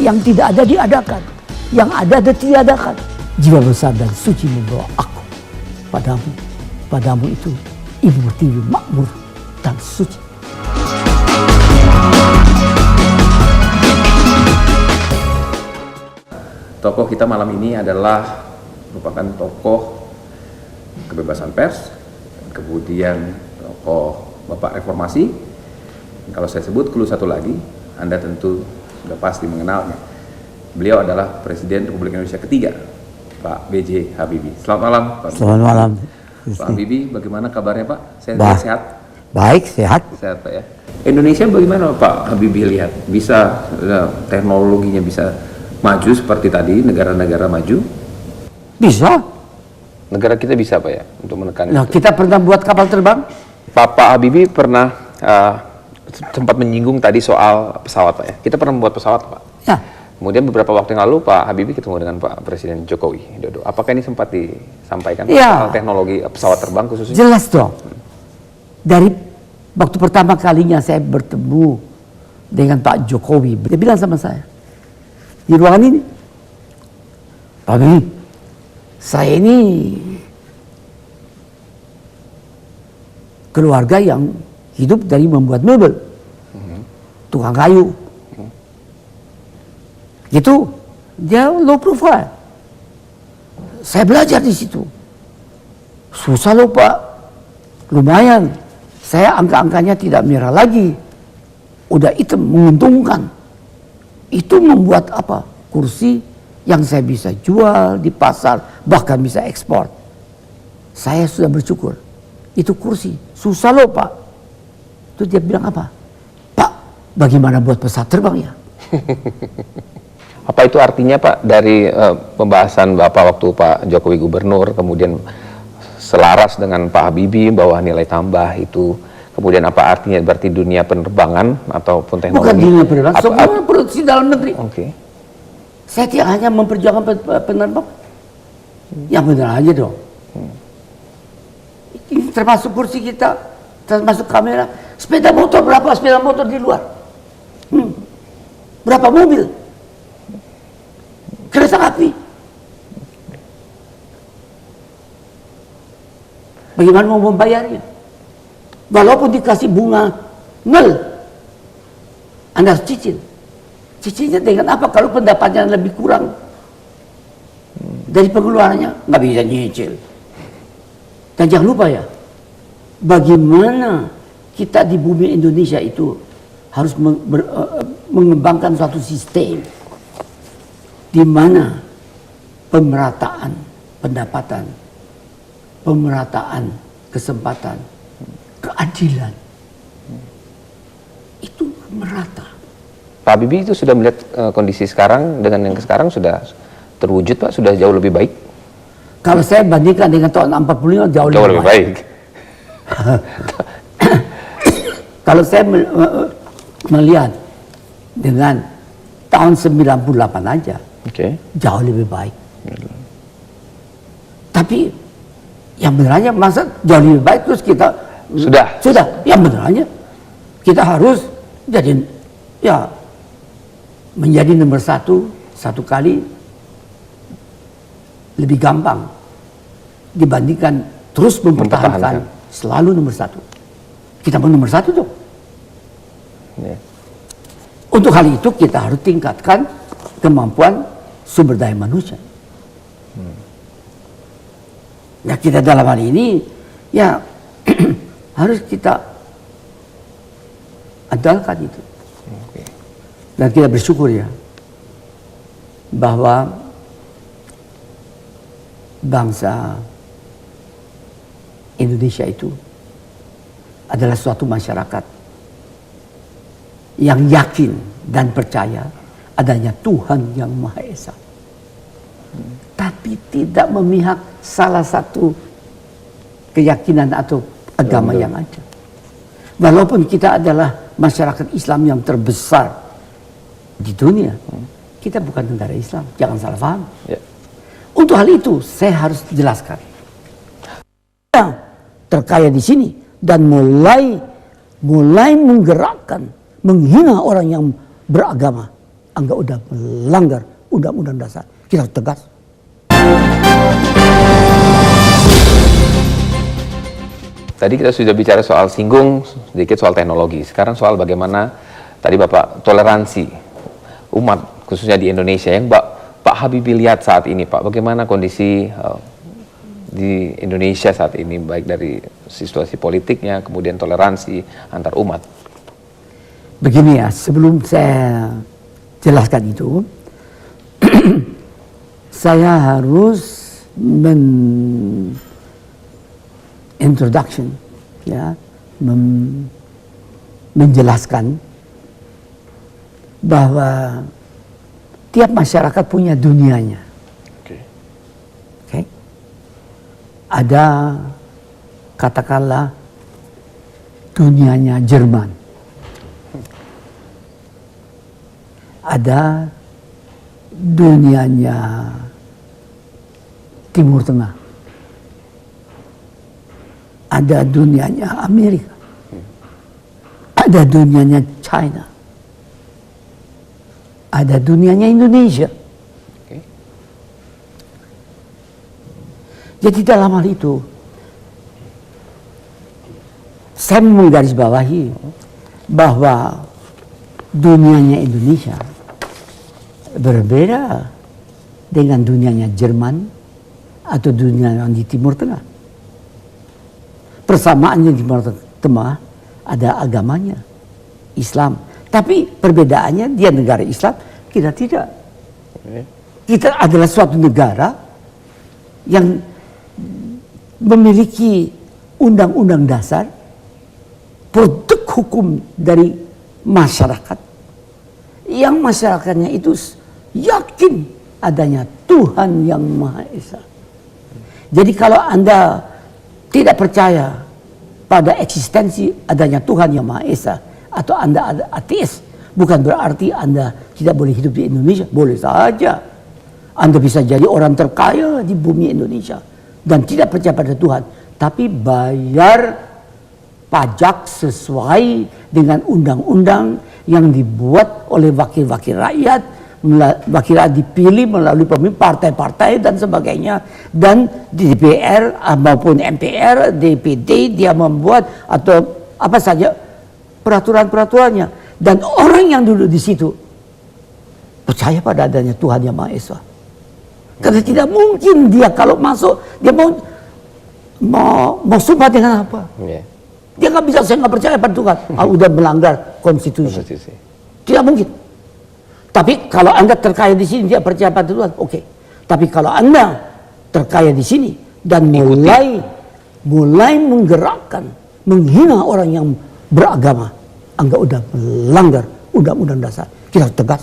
yang tidak ada diadakan, yang ada ditiadakan. Jiwa besar dan suci membawa aku padamu. Padamu itu ibu pertiwi makmur dan suci. Tokoh kita malam ini adalah merupakan tokoh kebebasan pers, kemudian tokoh Bapak Reformasi. Kalau saya sebut clue satu lagi, Anda tentu sudah pasti mengenalnya. Beliau adalah Presiden Republik Indonesia ketiga, Pak B.J. Habibie. Selamat malam, Pak. Selamat malam. Pak Habibie, bagaimana kabarnya, Pak? Sehat? Baik, sehat. Sehat, Pak ya. Indonesia bagaimana, Pak Habibie lihat? Bisa teknologinya bisa maju seperti tadi negara-negara maju? Bisa. Negara kita bisa, Pak ya, untuk menekan Nah, itu. kita pernah buat kapal terbang? Pak Habibie pernah sempat menyinggung tadi soal pesawat, Pak ya. Kita pernah membuat pesawat, Pak. Ya. Kemudian beberapa waktu yang lalu Pak Habibie ketemu dengan Pak Presiden Jokowi Dodo. Apakah ini sempat disampaikan Ya. soal teknologi pesawat terbang khususnya? Jelas dong. Dari waktu pertama kalinya saya bertemu dengan Pak Jokowi, dia bilang sama saya di ruangan ini, Pak Habibie, saya ini keluarga yang hidup dari membuat mebel, tukang kayu. Gitu, dia low profile. Saya belajar di situ. Susah loh Pak, lumayan. Saya angka-angkanya tidak merah lagi. Udah hitam, menguntungkan. Itu membuat apa? Kursi yang saya bisa jual di pasar, bahkan bisa ekspor. Saya sudah bersyukur. Itu kursi, susah loh Pak. Itu dia bilang apa? Pak, bagaimana buat pesawat terbang ya? Apa itu artinya Pak dari pembahasan Bapak waktu Pak Jokowi gubernur, kemudian selaras dengan Pak Habibie bahwa nilai tambah itu, kemudian apa artinya berarti dunia penerbangan ataupun teknologi? Bukan dunia penerbangan, semua produksi dalam negeri. Oke. Saya tidak hanya memperjuangkan penerbang, yang benar aja dong. Ini termasuk kursi kita, termasuk kamera. Sepeda motor, berapa sepeda motor di luar? Berapa mobil? Kereta api. Bagaimana mau membayarnya? Walaupun dikasih bunga 0, Anda harus cicil. Cicilnya dengan apa? Kalau pendapatannya lebih kurang dari pengeluarannya, nggak bisa nyicil. Dan jangan lupa ya, bagaimana kita di bumi Indonesia itu harus mengembangkan suatu sistem di mana pemerataan pendapatan, pemerataan kesempatan, keadilan itu merata. Pak Habibie itu sudah melihat kondisi sekarang dengan yang sekarang sudah terwujud Pak, sudah jauh lebih baik? Kalau saya bandingkan dengan tahun 45 jauh lebih baik. Kalau saya melihat dengan tahun 98 aja, jauh lebih baik. Tapi yang benarnya masa jauh lebih baik terus kita sudah yang benarnya kita harus jadi ya menjadi nomor satu kali lebih gampang dibandingkan terus mempertahankan selalu nomor 1. Kita mau nomor 1 tuh. Untuk hal itu kita harus tingkatkan kemampuan sumber daya manusia. Nah kita dalam hal ini ya harus kita andalkan itu. Dan kita bersyukur ya bahwa bangsa Indonesia itu adalah suatu masyarakat yang yakin dan percaya adanya Tuhan yang Maha Esa. Tapi tidak memihak salah satu keyakinan atau agama yang ada. Walaupun kita adalah masyarakat Islam yang terbesar di dunia, kita bukan negara Islam, jangan salah paham. Untuk hal itu saya harus jelaskan. Terkaya di sini dan mulai menggerakkan, menghina orang yang beragama. Anda udah melanggar undang-undang dasar. Kita harus tegas. Tadi kita sudah bicara soal singgung sedikit soal teknologi. Sekarang soal bagaimana tadi Bapak toleransi umat khususnya di Indonesia yang Pak Habibie lihat saat ini, Pak. Bagaimana kondisi di Indonesia saat ini, baik dari situasi politiknya, kemudian toleransi antar umat. Begini ya, sebelum saya jelaskan itu, saya harus introduction, ya, menjelaskan bahwa tiap masyarakat punya dunianya. Okay. Ada, katakanlah, dunianya Jerman. Ada dunianya Timur Tengah. Ada dunianya Amerika. Ada dunianya China. Ada dunianya Indonesia. Okay. Jadi dalam hal itu, saya menggarisbawahi bahwa dunianya Indonesia berbeda dengan dunianya Jerman atau dunia yang di Timur Tengah. Persamaannya di Timur Tengah ada agamanya, Islam. Tapi perbedaannya dia negara Islam, kita tidak. Kita adalah suatu negara yang memiliki undang-undang dasar, produk hukum dari masyarakat, yang masyarakatnya itu yakin adanya Tuhan yang Maha Esa. Jadi kalau Anda tidak percaya pada eksistensi adanya Tuhan yang Maha Esa, atau Anda ada ateis, bukan berarti Anda tidak boleh hidup di Indonesia. Boleh saja. Anda bisa jadi orang terkaya di bumi Indonesia dan tidak percaya pada Tuhan, tapi bayar pajak sesuai dengan undang-undang yang dibuat oleh wakil-wakil rakyat, wakil rakyat dipilih melalui pemimpin partai-partai dan sebagainya, dan di DPR maupun MPR, DPD dia membuat atau apa saja peraturan-peraturannya, dan orang yang duduk di situ percaya pada adanya Tuhan yang Maha Esa. Karena tidak mungkin dia kalau masuk dia mau sumpah dengan apa? Yeah. Dia nggak bisa, saya nggak percaya pada Tuhan. Udah melanggar konstitusi. Tidak mungkin. Tapi kalau Anda terkaya di sini dia percaya pada Tuhan, oke. Tapi kalau Anda terkaya di sini dan mulai menggerakkan, menghina orang yang beragama, Anda udah melanggar undang-undang dasar. Kita harus tegas.